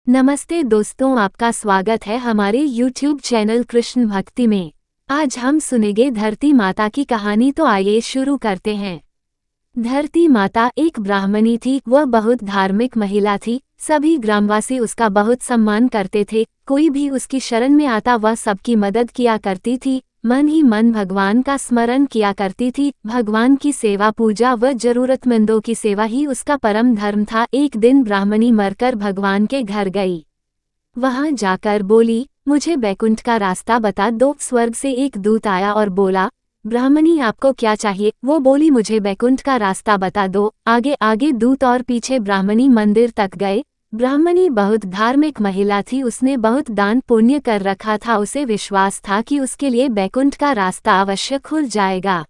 नमस्ते दोस्तों, आपका स्वागत है हमारे YouTube चैनल कृष्ण भक्ति में। आज हम सुनेंगे धरती माता की कहानी, तो आइए शुरू करते हैं। धरती माता एक ब्राह्मणी थी। वह बहुत धार्मिक महिला थी। सभी ग्रामवासी उसका बहुत सम्मान करते थे। कोई भी उसकी शरण में आता वह सबकी मदद किया करती थी। मन ही मन भगवान का स्मरण किया करती थी। भगवान की सेवा, पूजा व जरूरतमंदों की सेवा ही उसका परम धर्म था। एक दिन ब्राह्मणी मरकर भगवान के घर गई। वहां जाकर बोली, मुझे बैकुंठ का रास्ता बता दो। स्वर्ग से एक दूत आया और बोला, ब्राह्मणी आपको क्या चाहिए? वो बोली, मुझे बैकुंठ का रास्ता बता दो। आगे आगे दूत और पीछे ब्राह्मणी मंदिर तक गए। ब्राह्मणी बहुत धार्मिक महिला थी। उसने बहुत दान पुण्य कर रखा था। उसे विश्वास था कि उसके लिए बैकुंठ का रास्ता अवश्य खुल जाएगा।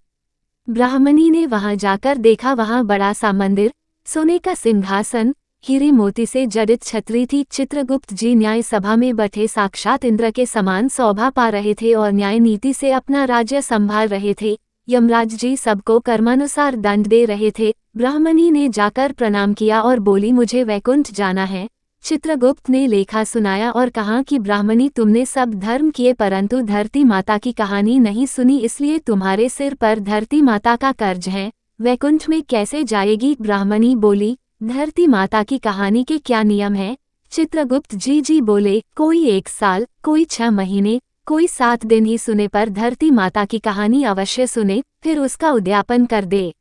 ब्राह्मणी ने वहां जाकर देखा, वहां बड़ा सा मंदिर, सोने का सिंहासन, हीरे मोती से जड़ित छतरी थी। चित्रगुप्त जी न्याय सभा में बैठे साक्षात इंद्र के समान शोभा पा रहे थे और न्याय नीति से अपना राज्य संभाल रहे थे। यमराज जी सबको कर्मानुसार दंड दे रहे थे। ब्राह्मणी ने जाकर प्रणाम किया और बोली, मुझे वैकुंठ जाना है। चित्रगुप्त ने लेखा सुनाया और कहा कि ब्राह्मणी, तुमने सब धर्म किए परंतु धरती माता की कहानी नहीं सुनी, इसलिए तुम्हारे सिर पर धरती माता का कर्ज है। वैकुंठ में कैसे जाएगी? ब्राह्मणी बोली, धरती माता की कहानी के क्या नियम है? चित्रगुप्त जी बोले, कोई 1 साल, कोई 6 महीने, कोई 7 दिन ही सुने पर धरती माता की कहानी अवश्य सुने, फिर उसका उद्यापन कर दे।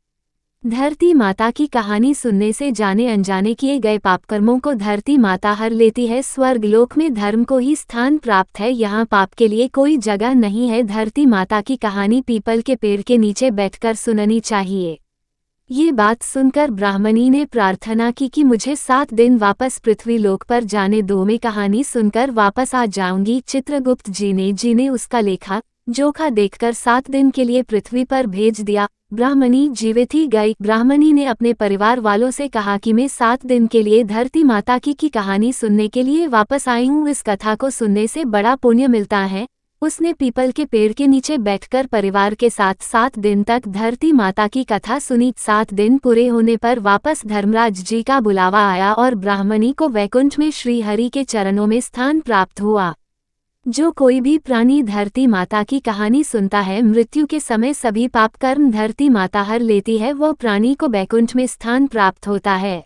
धरती माता की कहानी सुनने से जाने अनजाने किए गए पापकर्मों को धरती माता हर लेती है। स्वर्गलोक में धर्म को ही स्थान प्राप्त है, यहाँ पाप के लिए कोई जगह नहीं है। धरती माता की कहानी पीपल के पेड़ के नीचे बैठकर सुननी चाहिए। ये बात सुनकर ब्राह्मणी ने प्रार्थना की कि मुझे 7 दिन वापस पृथ्वी लोक पर जाने दो, मैं कहानी सुनकर वापस आ जाऊंगी। चित्रगुप्त जी ने उसका लेखा जोखा देखकर 7 दिन के लिए पृथ्वी पर भेज दिया। ब्राह्मणी जीवित ही गई। ब्राह्मणी ने अपने परिवार वालों से कहा कि मैं 7 दिन के लिए धरती माता की कहानी सुनने के लिए वापस आई हूँ। इस कथा को सुनने से बड़ा पुण्य मिलता है। उसने पीपल के पेड़ के नीचे बैठकर परिवार के साथ 7 दिन तक धरती माता की कथा सुनी। 7 दिन पूरे होने पर वापस धर्मराज जी का बुलावा आया और ब्राह्मणी को वैकुंठ में श्री हरि के चरणों में स्थान प्राप्त हुआ। जो कोई भी प्राणी धरती माता की कहानी सुनता है, मृत्यु के समय सभी पाप कर्म धरती माता हर लेती है। वो प्राणी को वैकुंठ में स्थान प्राप्त होता है।